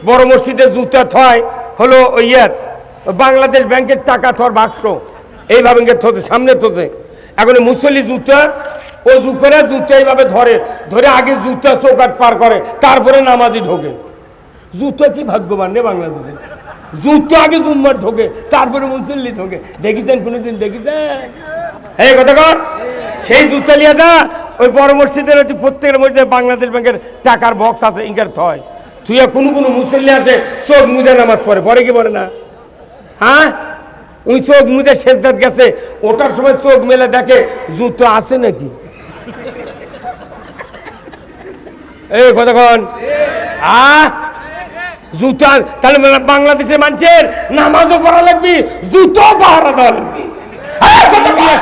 বড় মসজিদে জুতা থয় হলো ওই বাংলাদেশ ব্যাংকের টাকা থর বাক্স এইভাবে থতে সামনে থতে। এখন মুসল্লি জুতা ও করে জুতা এইভাবে ধরে ধরে আগে জুতা চৌকাট পার করে, তারপরে নামাজি ঢোকে। জুতা কি ভাগ্যবান রে বাংলাদেশে, জুতো আগে জুম্মার ঢোকে তারপরে মুসল্লি ঢোকে। দেখিছেন কোনোদিন? দেখিছেন? এই কথা কর, সেই জুতা লিয়ে দা ওই বড় মসজিদের প্রত্যেকের মধ্যে বাংলাদেশ ব্যাংকের টাকার বক্স আছে, ইঙ্গার থয় তুই। কোনো কোনো মুসল্লি আছে চোখ মুজে নামাজ পড়ে, পড়ে কি পড়ে না? হ্যাঁ, ওই চোখ মুজে সেজদাত গেছে, ওটার সময় চোখ মেলে দেখে জুতো আছে নাকি। এই কথা কন, জুতা তাহলে বাংলাদেশের মানুষের নামাজও পড়া লাগবে, জুতো পাহারা দেওয়া লাগবে।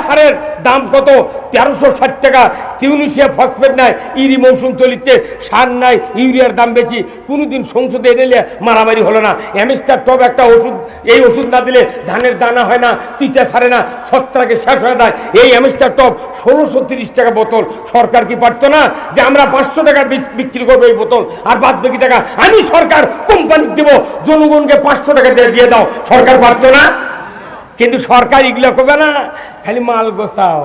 সারের দাম কত? 1360 টাকা। টিউনিশিয়া ফসফেট নাই, ইরি মৌসুম চলিচ্ছে, সার নাই, ইউরিয়ার দাম বেশি। কোনোদিন সংসদে এনে মারামারি হলো না। অ্যামিস্টার টপ একটা ওষুধ, এই ওষুধ না দিলে ধানের দানা হয় না, চিটা ছাড়ে না, ছত্রাকে শেষ হয়ে যায়। এই অ্যামিস্টার টপ 1630 টাকা বোতল। সরকার কি পারতো না যে আমরা 500 টাকা বিক্রি করবো এই বোতল, আর বাদ বাকি টাকা আমি সরকার কোম্পানিকে দেবো, জনগণকে 500 টাকা দিয়ে দাও? সরকার পারতো না? কিন্তু সরকার এগুলো করবে না, খালি মাল গোছাও,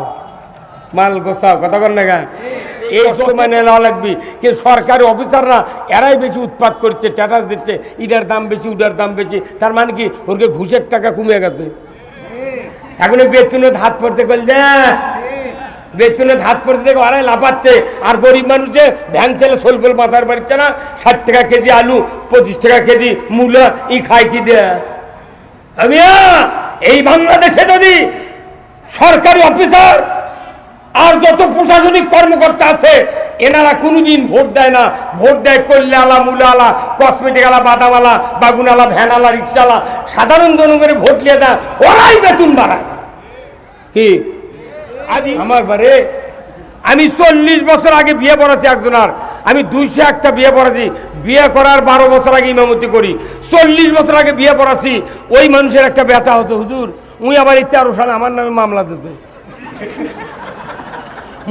মাল গোছাও। কথা কর না, এই মানে নেওয়া লাগবে। কিন্তু সরকারি অফিসাররা এরাই বেশি উৎপাত করছে, স্ট্যাটাস দিচ্ছে, ইটার দাম বেশি, ওটার দাম বেশি। তার মানে কি ওরকে ঘুষের টাকা কমে গেছে। এখন বেতনে হাত পড়তে করলে, বেতনে হাত পড়তে দেখে ওরাই লাফাচ্ছে, আর গরিব মানুষে ভ্যান ছেলে সোলফোল মাথার বাড়িচ্ছে না। 60 টাকা কেজি আলু, 25 টাকা কেজি মূলা, ই খাই কি দেয়া? আমি এই বাংলাদেশে যদি সরকারি অফিসার আর যত প্রশাসনিক কর্মকর্তা আছে এনারা কোনোদিন ভোট দেয় না। ভোট দেয় করলে আলা, মুলা আলা, কসমেটিক আলা, বাদাম আলা, বাগুন আলা, ভ্যান আলা, রিক্সাওয়ালা, সাধারণ জনগণের ভোট নিয়ে দেয়, ওরাই বেতন বাড়ায়। কি আজ আমার বারে আমি 40 বছর আগে বিয়ে পড়াচ্ছি একজনের, আমি 201টা বিয়ে পড়াচ্ছি। বিয়ে করার 12 বছর আগে ইমামতি করি, 40 বছর আগে বিয়ে পড়াচ্ছি। ওই মানুষের একটা ব্যথা হতো, হুজুর উনি আবার 13 সালে আমার নামে মামলা দিতে।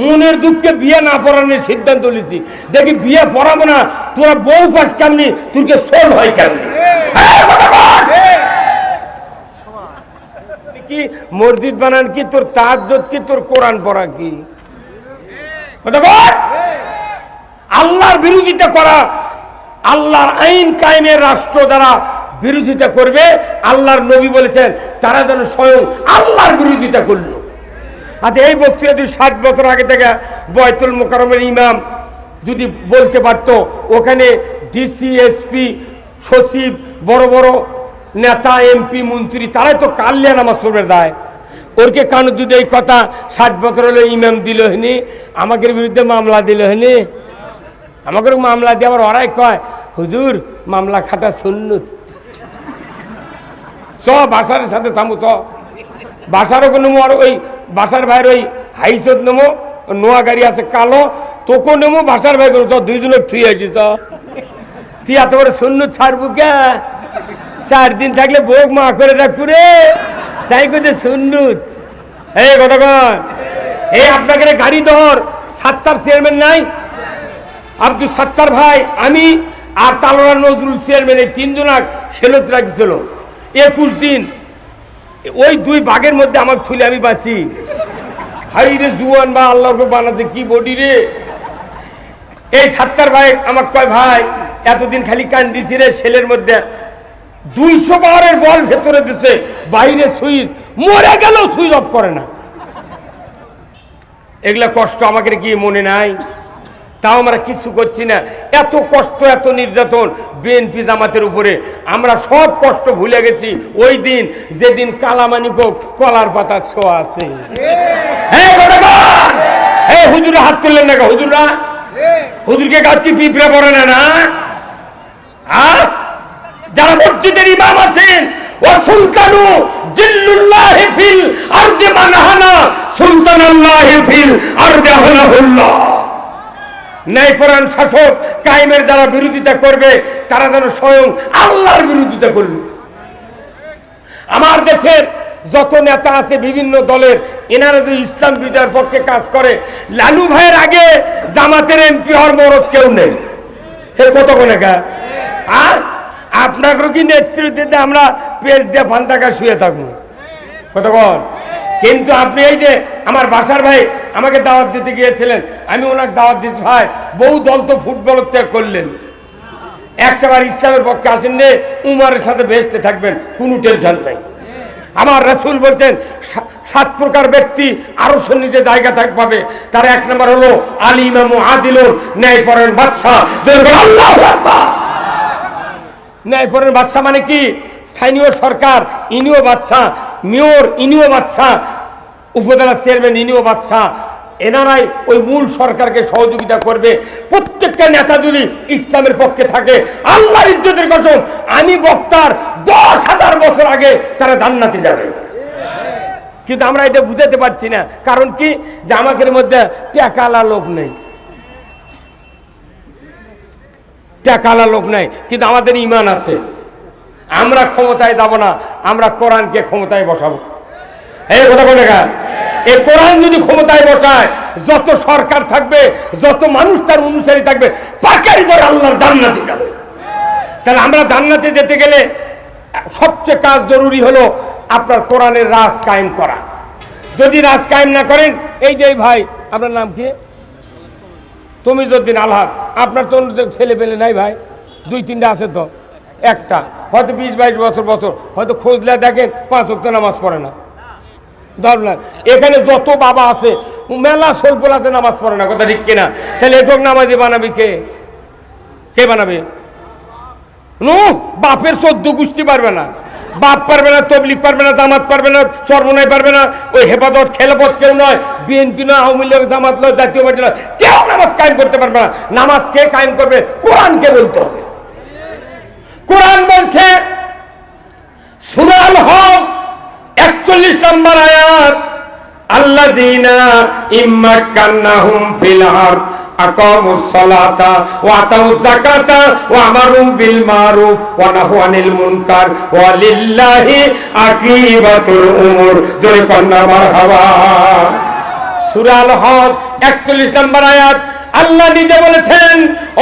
মনের দুঃখে বিয়ে না পড়ানোর সিদ্ধান্ত নিয়েছি। দেখি বিয়ে পড়াবো না, তোরা বউ পাস কেমনি, তোরকে সোল হয় কেমনি। কি মসজিদ বানান কি, তোর তাহাজ্জুদ কি, তোর কোরআন পড়া কি? আল্লাহর বিরোধিতা করা, আল্লাহর আইন কায়েমের রাষ্ট্র যারা বিরোধিতা করবে, আল্লাহর নবী বলেছেন তারা যেন স্বয়ং আল্লাহর বিরোধিতা করলো। আচ্ছা, এই বক্তৃতা যদি 60 বছর আগে থেকে বয়তুল মোকাররমের ইমাম যদি বলতে পারতো, ওখানে ডিসি, এসপি, সচিব, বড় বড় নেতা, এমপি, মন্ত্রী, তারাই তো কাল্যা নামাজ পড়বে দেয়। ওরকে কান যদি এই কথা 60 বছর হলো ইমাম দিল হয়নি, আমাদের বিরুদ্ধে মামলা দিল হয়নি, আমাকে মামলা দিয়ে আবার ওরাই কয় হুজুর মামলা খাটা সুন্নত। চ বাসারের সাথে থামো, চ বাসারও নেমো, আর ওই বাসার ভাইয়ের ওই হাইসত নেমো, নোয়া গাড়ি আছে কালো, তোকেও নেমো, বাসার ভাই করো, তো 2 জনের থুই আছি। তো তুই এত বড় সুন্নত ছাড়বো কে? 4 দিন থাকলে ভোগ মা করে রাখবো রে, তাই করছে সুন্নত। এই কতক্ষণ এই আপনাকে গাড়ি ধর, সাত্তার চেয়ারম্যান নাই, আব্দুল সাত্তার ভাই, আমি আর তালোয়ার নজরুল চেয়ারম্যান, এই 3 জন সেলত রাখছিল 21 দিন। ওই 2 বাঘের মধ্যে আমাকে থুলে আমি বাঁচি। হাই রে জুয়ান বা আল্লাহকে বানাতে কি বডি রে। এই সাত্তার ভাই আমাকে কয় ভাই এতদিন খালি কান দিছি রে, সেলের মধ্যে 200 বারের বল ভেতরে দিছে, বাইরে সুইচ, মরে গেল সুইচ অফ করে না। এগুলা কষ্ট আমাকে কি মনে নাই? তাও আমরা কিছু করছি না। এত কষ্ট, এত নির্যাতন বিএনপি জামাতের উপরে, আমরা সব কষ্ট ভুলে গেছি ওই দিন যেদিন কালামানিক কলার পাতা ছোঁয়া আছে। হুজুরা হাত তুললেন না, হুজুররা, হুজুরকে গাছ কি পিঁপড়ে পড়ে না? না, যারা মসজিদের ইমাম আছেন, ও সুলতানু জিল্লুল্লাহি ফিল আরদি মানহানা সুলতানাল্লাহি ফিল আরদি হানাহুল্লাহ। ন্যায়পরায়ণ শাসক কায়েমের যারা বিরোধিতা করবে, তারা যেন স্বয়ং আল্লাহর বিরোধিতা করবে। আমার দেশের যত নেতা আছে বিভিন্ন দলের, এনারা যদি ইসলাম বিজয়ের পক্ষে কাজ করে, লালু ভাইয়ের আগে জামাতের এমপি হওয়ার মরদ কেউ নেই। কত কোনে গা আপনাকে কি নেতৃত্বে আমরা পেজ দিয়ে ফান্তাকা শুয়ে থাকবো কতক্ষণ? কিন্তু আপনি এই যে আমার বাসার ভাই আমাকে দাওয়াত দিতে গিয়েছিলেন, আমি ওনাকে দাওয়াত দিতে ভাই বহু দল তো ফুটবল ত্যাগ করলেন, একটাবার ইসলামের পক্ষে আসেন রে, উমারের সাথে বেহেশতে থাকবেন, কোনো টেনশন নাই। আমার রাসূল বলছেন 7 প্রকার ব্যক্তি আরশের নিচে জায়গা পাবে। তার 1 নম্বর হলো আলিম আদিলুন, ন্যায়পরায়ণ বাদশা। আল্লাহু আকবার। ন্যায়পরায়ণ বাদশা মানে কি? স্থানীয় সরকার ইনিও বাদশা, মেয়র ইনিও বাদশা, উপজেলা চেয়ারম্যান ইনিও বাদশা। এনারাই ওই মূল সরকারকে সহযোগিতা করবে। প্রত্যেকটা নেতা যদি ইসলামের পক্ষে থাকে, আল্লাহর ইজ্জতের কসম, আমি বক্তার 10,000 বছর আগে তারা জান্নাতে যাবে। কিন্তু আমরা এটা বুঝাতে পারছি না। কারণ কি? যে আমাদের মধ্যে টাকালা লোক নেই, টাকালা লোক নাই, কিন্তু আমাদের ঈমান আছে। আমরা ক্ষমতায় যাব না, আমরা কোরআনকে ক্ষমতায় বসাবো। এই কথা বলে গা, এই কোরআন যদি ক্ষমতায় বসায়, যত সরকার থাকবে, যত মানুষ তার অনুসারী থাকবে, পাকারি করে আল্লাহর জান্নাতে যাবে। তাহলে আমরা জান্নাতে যেতে গেলে সবচেয়ে কাজ জরুরি হলো আপনার কোরআনের রাজ কায়েম করা। যদি রাজ কায়েম না করেন, এই যে ভাই আপনার নাম কি? তমিজউদ্দিন আলহাদ। আপনার তো ছেলে পেলে নাই ভাই? 2-3টা আছে তো, একটা হয়তো 20-22 বছর হয়তো খোঁজলে দেখেন 5 ওয়াক্ত নামাজ পড়ে না। ধরলেন এখানে যত বাবা আছে মেলা সলপল আছে, নামাজ পড়ে না, কথা ঠিক কিনা? তাহলে একক নামাজি বানাবি কে? কে বানাবে? বাপের 14 গোষ্ঠী পারবে না, বাপ পারবে না, তবলিগ পারবে না, জামাত পারবে না, চরমনাই পারবে না, ওই হেফাজত খেলাফত কেউ নয়, বিএনপি নয়, আওয়ামী লীগ, জামাত নয়, জাতীয় পার্টি নয়, কেউ নামাজ কায়েম করতে পারবে না। নামাজ কে কায়েম করবে? কোরআনকে বলতে হবে। কোরআন বলছে সূরা আল হজ 41 নম্বর আয়াত, আল্লাযীনা ইম্মাক্কান্নাহুম ফিল আরদ আকামুস সালাতা ওয়া আতাউয যাকাতা ওয়া আমারু বিল মারুফ ওয়া নাহু আনিল মুনকার ওয়া লিল্লাহি আকিবাতুল উমুর। জোরে কন্না মারহাবা। সূরা আল হজ 41 নম্বর আয়াত। আল্লাহ নিজে বলেছেন,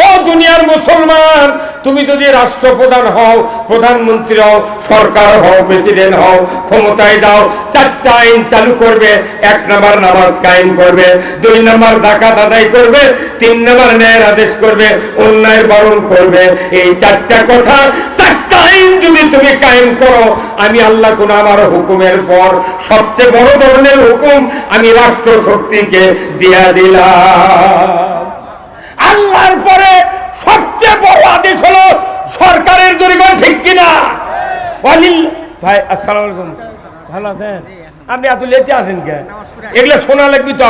ও দুনিয়ার মুসলমান, তুমি যদি রাষ্ট্রপ্রধান হও, প্রধানমন্ত্রী হও, সরকার হও, প্রেসিডেন্ট হও, ক্ষমতায় যাও, 4টা আইন চালু করবে। 1 নম্বর নামাজ কায়েম করবে, 2 নম্বর যাকাত আদায় করবে, 3 নম্বর ন্যায়ের আদেশ করবে, অন্যায় বারণ করবে। এই 4টা কথা, 4টা আইন যদি তুমি কায়েম করো, আমি আল্লাহ কোন আমার হুকুমের পর সবচেয়ে বড় ধরনের হুকুম আমি রাষ্ট্র শক্তিকে দিয়া দিলাম। আল্লাহর পরে সবচেয়ে বড় আদেশ হলো সরকারের জরিমানা, ঠিক কিনা? ভাই আসসালামু আলাইকুম, ভালো আছেন? আপনি এত লেটে আসেন কে? এগুলো শোনা লাগবে তো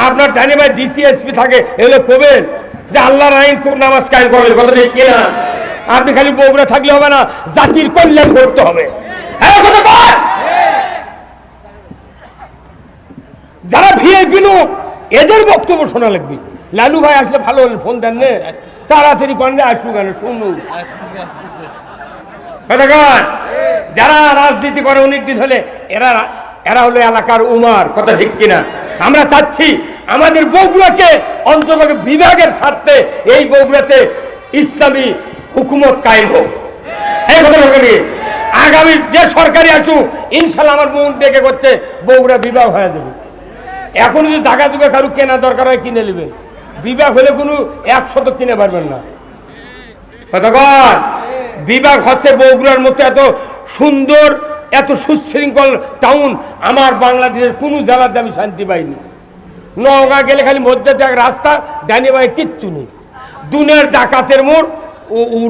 আপনার জানি ভাই ডিসিএসপি থাকে, এগুলো কবেন যে আল্লাহর আইন নামাজ কায়েম করবেন, কথা ঠিক কিনা? আপনি খালি বগুড়া থাকলে হবে না, জাতির কল্যাণ করতে হবে। যারা ভিআইপি লোক, এদের বক্তব্য শোনা লাগবে। লালু ভাই আসলে ভালো হলেন, ফোন দেন নে, তাড়াতাড়ি করলে আসুক, শুনুন। যারা রাজনীতি করে অনেকদিন হলে, এরা হলো এলাকার উমার, কথা ঠিক কিনা? আমরা চাচ্ছি আমাদের বগুড়াকে অন্তত বিভাগের স্বার্থে এই বগুড়াতে ইসলামী হুকুমত কায়েম হোক। এই কথা বলি, আগামী যে সরকারি আসুক, ইনশাল্লাহ আমার মন দেখে করছে বগুড়া বিভাগ হয়ে যাবে। এখন যদি জায়গা জুগা কারু কেনা দরকার হয় কিনে নেবেন, বিভাগ হলে কোনো 100 কিনে পারবেন না। কতক্ষণ বিভাগ হচ্ছে বগুড়ার মতো এত সুন্দর, এত সুশৃঙ্খল টাউন আমার বাংলাদেশের কোনো জেলাতে আমি শান্তি পাইনি। নওগাঁ গেলে খালি মধ্যে এক রাস্তা, ডানি ভাই কিচ্ছু নেই। দুনিয়ার ডাকাতের মোড়,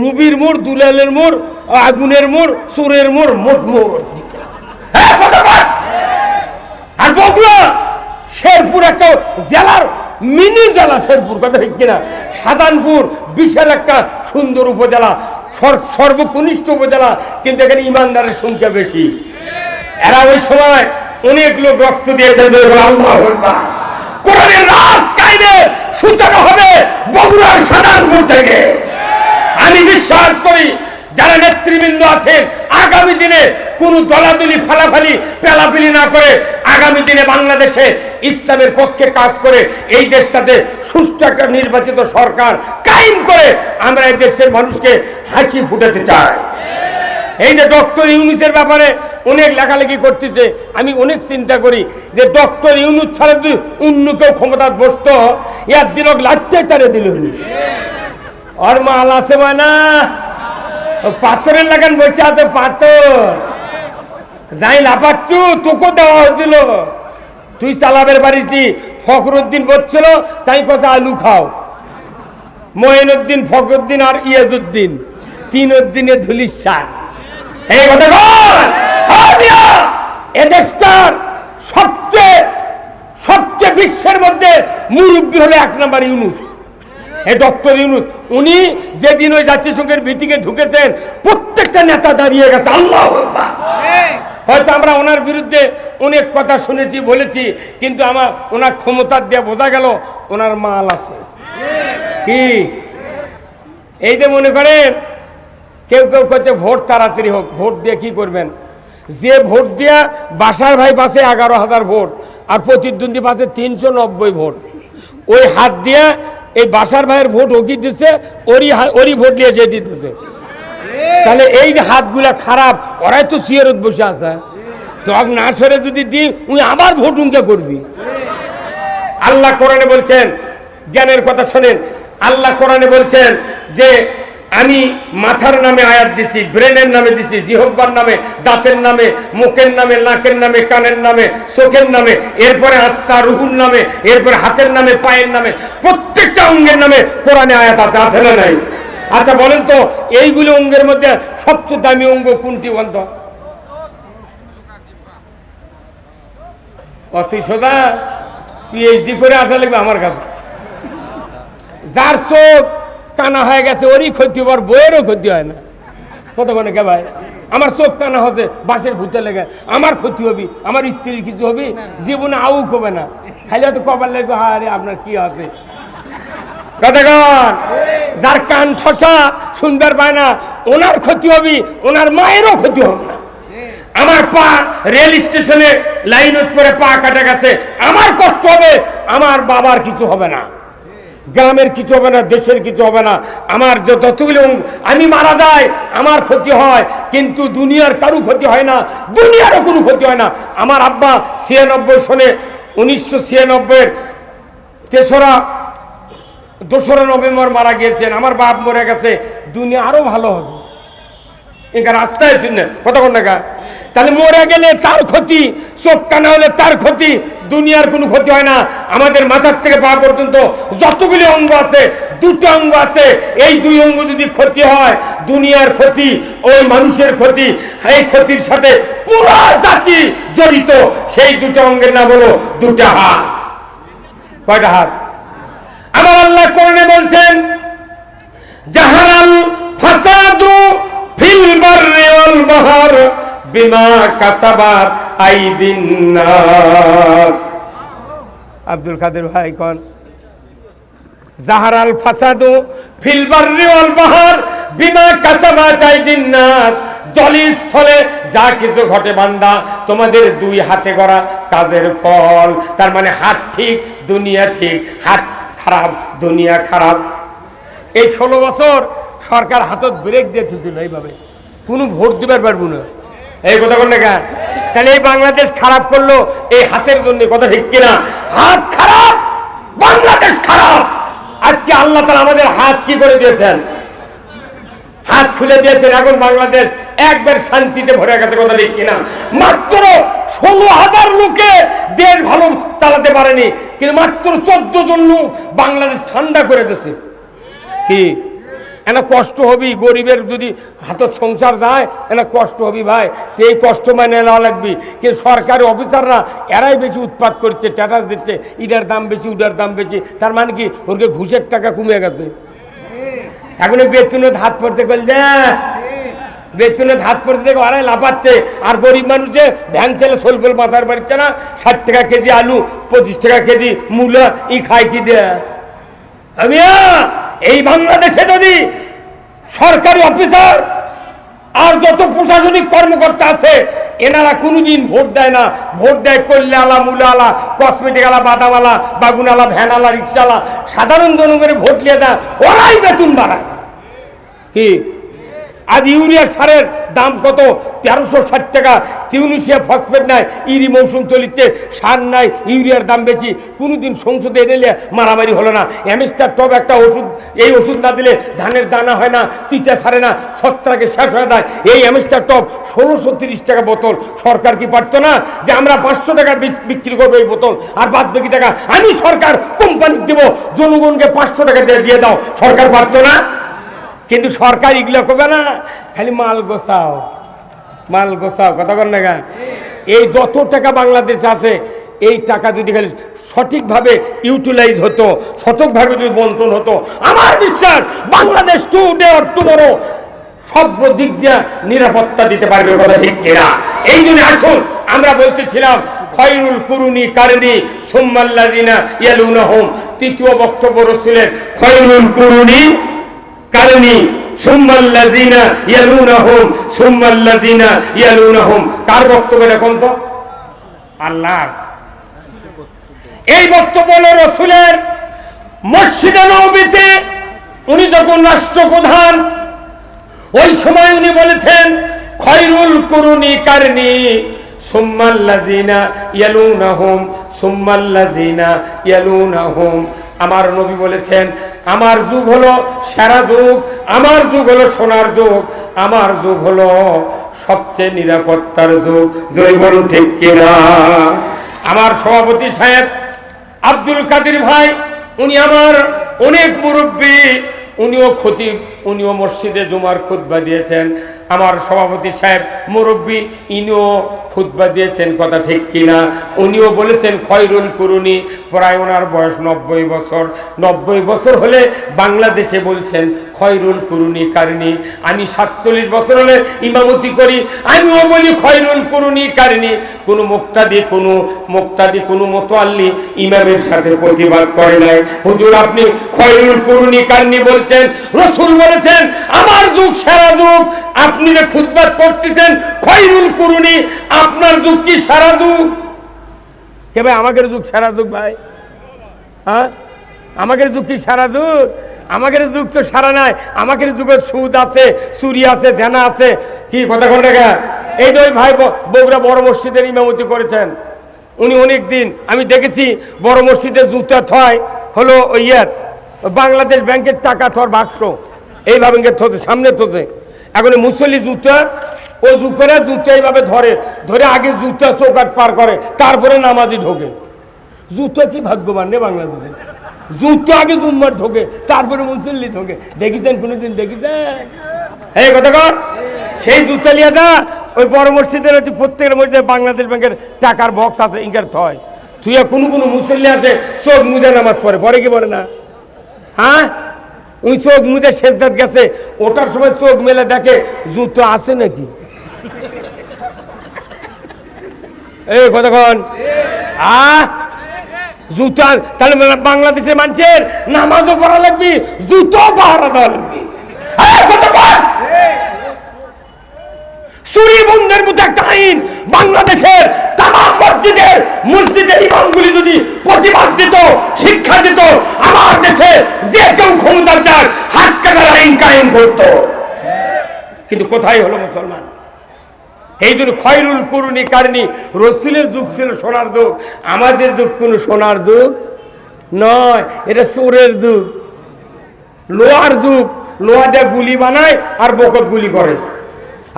রুবির মোড়, দুলালের মোড়, আগুনের মোড়, চোরের মোড়, মোট মোড়। আর বগুড়া শেরপুর একটা জেলার মিনি জেলা, শেরপুর, কথা ঠিক কিনা? শাহজাহানপুর বিশাল একটা সুন্দর উপজেলা, সর্বকনিষ্ঠ উপজেলা, কিন্তু এখানে ইমানদারের সংখ্যা বেশি। এরা ওই সময় অনেক লোক রক্ত দিয়েছে। কোরআনের রাজ কায়েমের সূচনা হবে বগুড়ার শাহজাহানপুর থেকে। আমি বিশ্বাস করি যারা নেতৃবৃন্দ আছেন, আগামী দিনে কোন দলাদলি ফালাফালি পেলাফেলি না করে আগামী দিনে বাংলাদেশে ইসলামের পক্ষে কাজ করে এই দেশটাতে সুষ্ঠু একটা নির্বাচিত সরকার কায়েম করে আমরা এই দেশের মানুষকে হাসি ফুটাতে চাই। এই যে ডক্টর ইউনূসের ব্যাপারে অনেক লেখালেখি করতেছে, আমি অনেক চিন্তা করি যে ডক্টর ইউনূস ছাড়া যদি অন্য কেউ ক্ষমতা বসত, এর দিন লাঠি তারে দিল আর মাল আছে না পাথরের লাগান বসে আছে, পাথর যাই লাফাচ্ছু তোকে দেওয়া হয়েছিল, তুই চালাবের বাড়ি দি ফখরুদ্দিন বলছিল তাই কথা আলু খাও, মঈনুদ্দিন ফখরুদ্দিন আর ইয়াজউদ্দিন তিন উদ্দিনে ধুলির সার। এই কথা এদেশটার সবচেয়ে বিশ্বের মধ্যে মুরব্বী হলো এক নম্বর ইউনূস, এই ডক্টর ইউনূস। উনি যেদিন ওই জাতিসংঘের মিটিংয়ে ঢুকেছেন প্রত্যেকটা নেতা দাঁড়িয়ে গেছে আল্লাহু আকবার। হয়তো আমরা ওনার বিরুদ্ধে অনেক কথা শুনেছি বলেছি, কিন্তু আমার ওনার ক্ষমতা দিয়ে বোঝা গেল ওনার মাল আছে। কি এই যে মনে করেন কেউ কেউ করছে ভোট তাড়াতাড়ি হোক, ভোট দিয়ে কি করবেন? যে ভোট দিয়া বাসার ভাই পাশে 11,000 ভোট আর প্রতিদ্বন্দ্বী পাশে 390 ভোট, ওই হাত দিয়া এই বাসার ভাইয়ের ভোট ওকি দিচ্ছে, ওরই ভোট নিয়ে যে দিতেছে। তাহলে এই যে হাতগুলা খারাপ, ওরাই তো চেয়ারত বসে আছে, তো না সরে যদি দিই উনি আবার ভোট উনকে করবি। আল্লাহ কোরআনে বলছেন, জ্ঞানের কথা শোনেন, আল্লাহ কোরআনে বলছেন যে আমি মাথার নামে আয়াত দিছি, ব্রেনের নামে দিছি, জিহ্বার নামে, দাঁতের নামে, মুখের নামে, নাকের নামে, কানের নামে, চোখের নামে, এরপরে আত্মা রুহুর নামে, এরপরে হাতের নামে, পায়ের নামে, প্রত্যেকটা অঙ্গের নামে কোরআনে আয়াত আছে, আছে না নাই? আচ্ছা বলেন তো এইগুলো অঙ্গের মধ্যে সবচেয়ে দামি অঙ্গ কোনটি বন্ধ? অতি সোজা পিএইচডি করে আসা লাগবে আমার কাছে। যার চোখ কানা হয়ে গেছে ওরই ক্ষতি হবে, আর বইয়েরও ক্ষতি হয় না। কত মানে কে ভাই, আমার চোখ কানা হতে বাসের ভূতে লেগে আমার ক্ষতি হবি, আমার স্ত্রীর কিছু হবি, জীবনে আউক হবে না, খাইলে হয়তো কবার লেগে আরে আপনার কি হবে। কতক্ষণ যার কান ঠসা শুনবার পায় না ওনার ক্ষতি হবি, ওনার মায়েরও ক্ষতি হবে না। আমার পা রেল স্টেশনে লাইন করে পা কাটা গেছে, আমার কষ্ট হবে, আমার বাবার কিছু হবে না, গ্রামের কিছু হবে না, দেশের কিছু হবে না। আমার যতগুলো আমি মারা যাই আমার ক্ষতি হয়, কিন্তু দুনিয়ার কারো ক্ষতি হয় না, দুনিয়ারও কোনো ক্ষতি হয় না। আমার আব্বা 96 সনে 1996 2রা নভেম্বর মারা গিয়েছেন, আমার বাপ মরে গেছে, দুনিয়া আরো ভালো হবে এখানে রাস্তায় জন্য কতক্ষণ টাকা। তাহলে মরে গেলে তার ক্ষতি, চোখ কানা হলে তার ক্ষতি, দুনিয়ার কোনো ক্ষতি হয় না। আমাদের মাথার থেকে পা পর্যন্ত যতগুলি অঙ্গ আছে, 2টা অঙ্গ আছে, এই 2 অঙ্গ যদি ক্ষতি হয় দুনিয়ার ক্ষতি, ওই মানুষের ক্ষতি, এই ক্ষতির সাথে পুরো জাতি জড়িত। সেই 2টা অঙ্গের নাম হলো 2টা হাত। কয়টা হাত? আমার আল্লাহ কোরআনে বলছেন জাহারাল ফাসাদু ফিল বাররি ওয়াল বাহর বিমা কাসাবাত আইদিন নাস। আব্দুল কাদের ভাই কোন জাহারাল ফাসাদু ফিল বাররি ওয়াল বাহর বিমা কাসাবাত আইদিন নাস। জলস্থলে যা কিছু ঘটে বান্দা তোমাদের 2 হাতে গড়া কাজের ফল। তার মানে হাত ঠিক দুনিয়া ঠিক, হাত খারাপ দুনিয়া খারাপ। এই 16 বছর সরকার হাতত ব্রেক দিয়ে থুছিল, এইভাবে কোনো ভোট দিবার পারবো না। এই কথা বল না কেন? তাহলে এই বাংলাদেশ খারাপ করলো এই হাতের জন্য, কথা ঠিক কিনা? হাত খারাপ, বাংলাদেশ খারাপ। আজকে আল্লাহ তাআলা আমাদের হাত কি করে দিয়েছেন? হাত খুলে দিয়েছেন। এখন বাংলাদেশ একবার শান্তিতে ভরে গেছে, কথা ঠিক কিনা? মাত্র 16,000 লোকে দেশ ভালো চালাতে পারেনি, কিন্তু মাত্র 14 জন লোক বাংলাদেশ ঠান্ডা করে দিয়েছে। কি এনা কষ্ট হবি, গরিবের যদি হাতত সংসার যায় এনা কষ্ট হবি ভাই, তো এই কষ্ট মানে নেওয়া লাগবি। কিন্তু সরকারি অফিসাররা এরাই বেশি উৎপাত করছে, স্ট্যাটাস দিচ্ছে, ইটার দাম বেশি ওটার দাম বেশি। তার মানে কি ওরকে ঘুষের টাকা কমে গেছে। এখন বেতনের হাত পড়তে গেলে বেতনের হাত পড়তে দেখে ওরাই লাফাচ্ছে, আর গরিব মানুষে ভ্যান ছেলে সোলফোল মাথার বাড়িচ্ছে না। 60 টাকা কেজি আলু, 25 টাকা কেজি মূলা, ই খাই কি দেয়া। আমি এই বাংলাদেশে যদি সরকারি অফিসার আর যত প্রশাসনিক কর্মকর্তা আছে এনারা কোনোদিন ভোট দেয় না। ভোট দেয় কল্যা আলা, মুলা আলা, কসমেটিক আলা, বাদাম আলা, বাগুন আলা, ভ্যান আলা, রিক্সাওয়ালা, সাধারণ জনগণের ভোট নিয়ে দেয়, ওরাই বেতন বাড়ায়। কি আজ ইউরিয়া সারের দাম কত? 1360 টাকা। টিউনিশিয়া ফসফেট নাই, ইরি মৌসুম চলিচ্ছে, সার নাই, ইউরিয়ার দাম বেশি। কোনোদিন সংসদে এনে মারামারি হলো না। অ্যামিস্টার টপ একটা ওষুধ, এই ওষুধ না দিলে ধানের দানা হয় না, চিটা সারে না, ছত্রাকে শেষ হয়ে যায়। এই অ্যামিস্টার টপ 1630 টাকা বোতল। সরকার কি পারতো না যে আমরা 500 টাকা বিক্রি করবো এই বোতল, আর বাদ বাকি টাকা আমি সরকার কোম্পানিকে দেবো, জনগণকে 500 টাকা দিয়ে দাও? সরকার পারতো না? কিন্তু সরকার এগুলো করবে না, খালি মাল গোছাও, মাল গোছাও, কথা বল না। এই যত টাকা বাংলাদেশে আছে, এই টাকা যদি খালি সঠিকভাবে ইউটিলাইজ হতো, সঠিকভাবে যদি বন্টন হতো, আমার বিশ্বাস বাংলাদেশ টুডে অর টুমরো সব দিক দিয়ে নিরাপত্তা দিতে পারবে। কথা ঠিক কিনা? এই জন্য আসুন আমরা বলতেছিলাম খয়রুল কুরুনি কারনি সুম্মাল্লাযিনা ইয়ালুনাহুম। তৃতীয় বক্তব্য রাসূলের খয়রুল কুরুনি কারনি সুম্মাল্লাযিনা ইয়ালুনাহুম সুম্মাল্লাযিনা ইয়ালুনাহুম। কার বক্তব্য এখন? তো আল্লাহ। এই বক্তব্য হলো রাসূলের। মসজিদে নববীতে উনি যখন রাষ্ট্রপ্রধান, ওই সময় উনি বলেছেন খয়রুল কুরুনি কারনি সুম্মাল্লাযিনা ইয়ালুনাহুম সুম্মাল্লাযিনা ইয়ালুনাহুম। আমার নবী বলেছেন আমার যুগ হলো সেরা যুগ, আমার যুগ হলো সোনার যুগ, আমার যুগ হলো সবচেয়ে নিরাপত্তার যুগ। জয় বলুন ঠিক কিনা? আমার সভাপতি সাহেব আব্দুল কাদের ভাই, উনি আমার অনেক মুরব্বী, উনিও খতিব, উনিও মসজিদে জুমার খুতবা দিয়েছেন। আমার সভাপতি সাহেব মুরব্বী, ইনিও খুতবা দিয়েছেন, কথা ঠিক কিনা? উনিও বলেছেন খয়রুল কুরুনি, প্রায় ওনার বয়স 90 বছর। 90 বছর হলে বাংলাদেশে বলছেন খয়রুল কুরুনি কারনি। আমি 47 বছর হলে ইমামতি করি, আমিও বলি খয়রুল কুরুনি কারনি। কোনো মুক্তাদি কোনো মোতাল্লি ইমামের সাথে প্রতিবাদ করে নাই। হুজুর আপনি খয়রুল কুরুনি কারনি বলছেন, রাসূল বলেছেন আমার যুগ সেরা যুগ, আপনি যে খুতবা করতেছেন খয়রুল কুরুনি, আপনার যুগ কি সারা যুগ? কে ভাই আমাদের যুগ সারা যুগ? ভাই হ্যাঁ, আমাদের যুগ কি সারা যুগ? আমাদের যুগ তো সারা নাই। আমাদের যুগে সুদ আছে, চুরি আছে, জেনা আছে। কি কথা কোন টাকা? এই দুই ভাই বগুড়া বড় মসজিদের ইমামতি করেছেন। উনি অনেক দিন আমি দেখেছি বড় মসজিদের জুতা থয় হলো ওই বাংলাদেশ ব্যাংকের টাকা থর বাক্স এইভাবে থতে, সামনে থতে। এখন মুসল্লি জুতা ও করে জুতা এইভাবে ধরে ধরে আগে জুতা চৌকাট পার করে, তারপরে নামাজি ঢোকে। জুতা কি ভাগ্যবান রে বাংলাদেশে! জুতা আগে জুম্মার ঢোকে, তারপরে মুসল্লি ঢোকে। দেখিছেন কোনোদিন? দেখিছেন? এই কথা কর, সেই জুতা লিয়া যা ওই বড় মসজিদের প্রত্যেকের মধ্যে বাংলাদেশ ব্যাংকের টাকার বক্স আছে, ইঙ্গার থয়। তুই কোনো মুসল্লি আছে চোখ মুজে নামাজ পড়ে, পরে কি পড়ে না? হ্যাঁ, ওই চোখ মুজে সেজদাত গেছে, ওটার সময় চোখ মেলে দেখে জুতো আছে নাকি। এই কতক্ষণ জুতা, তাহলে বাংলাদেশের মানুষের নামাজও পড়া লাগবে, জুতো পাহারা দেওয়া লাগবে। চুরি বন্ধের মতো একটা আইন বাংলাদেশের তাম মসজিদের ইমামগুলি যদি প্রতিবাদ দিত, শিক্ষা দিত, আমার দেশে যে কেউ ক্ষমতার যার হাত কাটার আইন কায়েম করত। কিন্তু কোথায় হলো মুসলমান? এই জন্য খয়রুল কুরুনি কারনি। রাসূলের যুগ ছিল সোনার যুগ, আমাদের যুগ কোনো সোনার যুগ নয়, এটা চোরের যুগ, লোহার যুগ। লোহা দিয়ে গুলি বানায় আর বকত গুলি করে।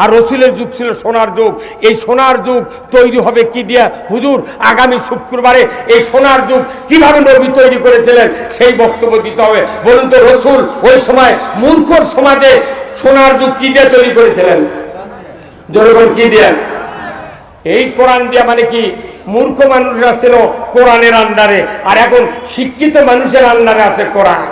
আর রাসূলের যুগ ছিল সোনার যুগ। এই সোনার যুগ তৈরি হবে কি দিয়া? হুজুর আগামী শুক্রবারে এই সোনার যুগ কিভাবে নবী তৈরি করেছিলেন সেই বক্তব্য দিতে হবে। বলুন তো, রাসূল ওই সময় মূর্খর সমাজে সোনার যুগ কি দিয়ে তৈরি করেছিলেন? জনগণ কি দিয়ে? এই কোরআন দিয়া। মানে কি? মূর্খ মানুষরা ছিল কোরআনের আন্ডারে, আর এখন শিক্ষিত মানুষের আন্ডারে আছে কোরআন।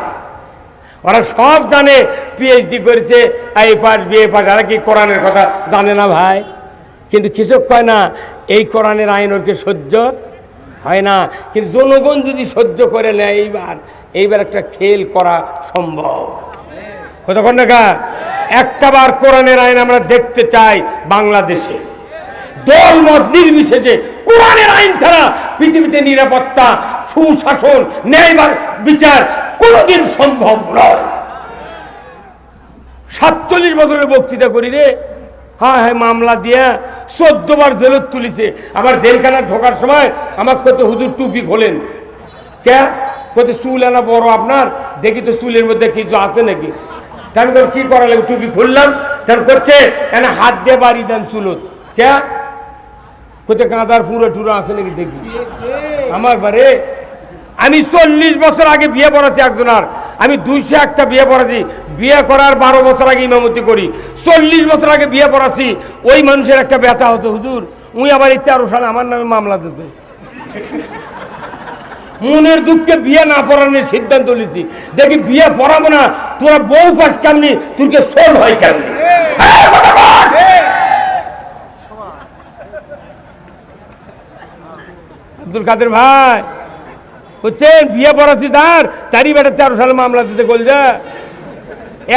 ওরা সব জানে, পিএইচডি করেছে, এই পাস বিএ পাস, আর কি কোরআনের কথা জানে না ভাই। কিন্তু কিছু কয় না, এই কোরআনের আইন ওরকে সহ্য হয় না। কিন্তু জনগণ যদি সহ্য করে নেয়, এইবার একটা খেল করা সম্ভব। কতক্ষণ দেখা একটাবার কোরআনের আইন আমরা দেখতে চাই বাংলাদেশে, দল মত নির্বিশেষে কোরআনের আইন ছাড়া পৃথিবীতে নিরাপত্তা, সুশাসন, ন্যায় বিচার কোনোদিন সম্ভব নয়। 47 বছরের বক্তৃতা করি রে, হ্যাঁ হ্যাঁ মামলা দিয়া 14 বার জেলত তুলিছে। আবার জেলখানা ঢোকার সময় আমার কত হুজুর টুপি খোলেন, কে কত চুল আনা বড় আপনার, দেখি তো চুলের মধ্যে কিছু আছে নাকি। আমি কি করা লাগে, টুপি খুললাম, তার করছে এনে হাত দিয়ে বাড়ি দেন চুলত, কে কোথায় কাঁদার পুরো টুরো আছে নাকি দেখি। আমার বারে আমি 40 বছর আগে বিয়ে পড়াচ্ছি একজনার, আমি 201টা বিয়ে পড়াচ্ছি, বিয়ে করার 12 বছর আগে ইমামতি করি, 40 বছর আগে বিয়ে পড়াচ্ছি। ওই মানুষের একটা ব্যথা হতো, হুজুর উনি আবার 13 সালে আমার নামে মামলা দিতে, মনের দুঃখে বিয়ে না পড়ানোর সিদ্ধান্ত নিয়েছি। দেখি বিয়ে পড়াবো না, তোরা বউ পাস কেমনি, তোরকে সোল হয় কেমনি। আব্দুল কাদের ভাই হচ্ছেন বিয়ে পড়াচ্ছি, তারই বেটা 13 সালে মামলা দিতে গোল যা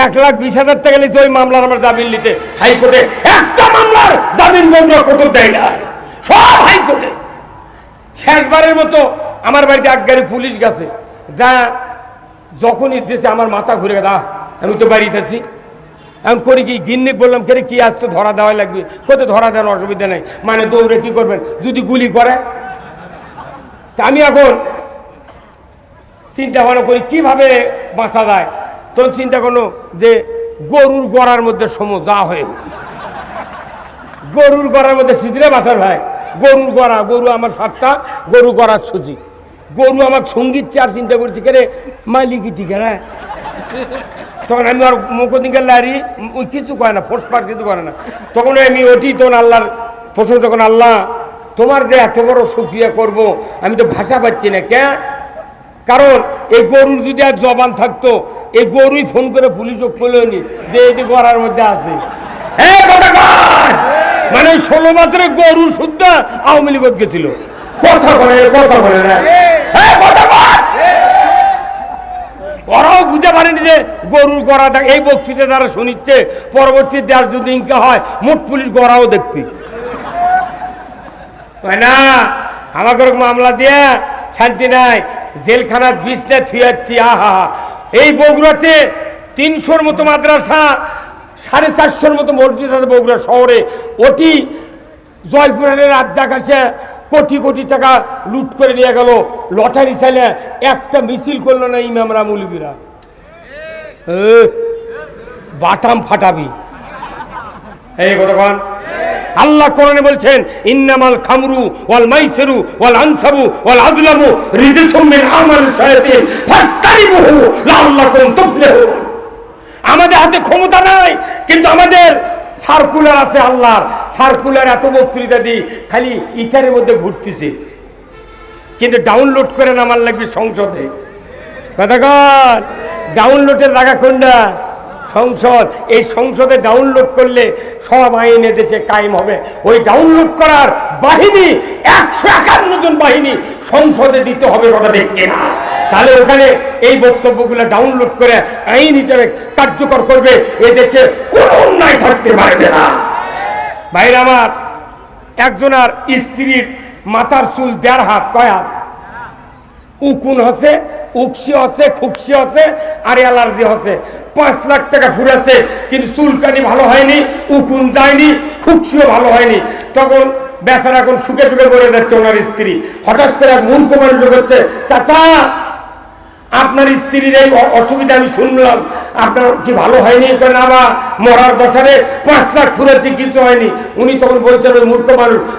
1,20,000 টাকা নিতে ওই মামলার আমার জামিন নিতে হাইকোর্টে একটা মামলার জামিন বন্ধ কোর্ট দেয় না, সব হাইকোর্টে। শেষবারের মতো আমার বাড়িতে এক গাড়ি পুলিশ গেছে, যা যখনই দিয়েছে আমার মাথা ঘুরে গেছে, আমি তো বাড়িতে আছি। এখন করি কি, গিন্নিক বললাম কে কি আজ তো ধরা দেওয়া লাগবে, কোথাও ধরা দেওয়ার অসুবিধা নেই, মানে দৌড়ে কি করবেন যদি গুলি করে। তা আমি এখন চিন্তা ভাবনা করি কিভাবে বাঁচা যায়। তখন চিন্তা করলো যে গরুর গড়ার মধ্যে যা হয়ে, গরুর গড়ার মধ্যে সিজরে বাঁচার ভাই, গরুর গড়া, গরু আমার 7টা, গরু গড়ার সুজি, গরু আমার সঙ্গীত চার চিন্তা করছি কে রে মালিকি টিকে রে। তখন আমি আর মুখদিকে লারি, ওই কিছু করে না, ফোসফাট কিছু করে না। তখন আমি ওটি তখন আল্লাহর প্রশ্ন, তখন আল্লাহ তোমার যে এত বড় শুকরিয়া করব আমি তো ভাষা পাচ্ছি না, কে কারণ এই গরুর যদি আর জবান থাকতো, এই গরুই ফোন করে পুলিশও খুলেনি যে এই গড়ার মধ্যে আছে। মানে 16 বছরে গরুর শুদ্ধা আওয়ামী লীগ গেছিল, কথা বলে কথা বলে না, ওরাও বুঝতে পারেনি যে গরুর গড়া থাকে। এই বক্তৃতা যারা শুনিচ্ছে পরবর্তী দেশ যদি ইনকা হয় মোট পুলিশ গড়াও দেখবি না। আমাকে মামলা দিয়ে শান্তি নাই, জেলখানার বিছনা থুয়াচ্ছি। আহা, এই বগুড়াতে 300-র মতো মাদ্রাসা, 450-র মতো মসজিদ আছে বগুড়া শহরে। ওটি জয়পুরের রাজ্জাক আছে, কোটি কোটি টাকা লুট করে নিয়ে গেল। লটারি চাইলে একটা মিছিল করলো না ইমামরা মৌলবীরা, বাটাম ফাটাবি। এই কতক্ষণ আল্লাহ কোরআনে বলছেন ইন্নামাল খামরু ওয়াল মাইসিরু ওয়াল আনসাবু ওয়াল আযলামু রিজসুম মিন আমাল শায়াতিন ফাস্তারিবুহু লাআল্লাকুম তুফলিহুন। আমাদের হাতে ক্ষমতা নাই, কিন্তু আমাদের সার্কুলার আছে আল্লাহর। সার্কুলার এত বক্তৃতা দিই, খালি ইটারের মধ্যে ঘুরতেছে, কিন্তু ডাউনলোড করে নামার লাগবে সংসদে। কতক্ষণ ডাউনলোডের জায়গা কোনটা? সংসদ। এই সংসদে ডাউনলোড করলে সব আইন দেশে কায়েম হবে। ওই ডাউনলোড করার বাহিনী 151 জন বাহিনী সংসদে দিতে হবে, কথা দেখতে না। তাহলে ওখানে এই বক্তব্যগুলো ডাউনলোড করে আইন হিসেবে কার্যকর করবে। এ দেশে কোনো অন্যায় থাকতে পারবে না। ভাইরা আমার, একজনের স্ত্রীর মাথার চুল 1.5 হাত, কয় হাত? উকুন হচ্ছে, উকসি হচ্ছে, খুকসি হচ্ছে, আর অ্যালার্জি হচ্ছে। 5 লাখ টাকা ফুরাছে, কিন্তু চুলকানি ভালো হয়নি, উকুন যায়নি, খুকসিও ভালো হয়নি। তখন বেচারা এখন সুখে সুখে বলে যাচ্ছে ওনার স্ত্রী। হঠাৎ করে এক মূর্খ মানুষ হচ্ছে, চাচা আপনার স্ত্রীর এই অসুবিধা আমি শুনলাম, আপনার কি ভালো হয়নি? না বা মরার দশারে 5 লাখ ফুরেছে, কিছু হয়নি। উনি তখন বলছেন ওই মূর্খ মানুষ,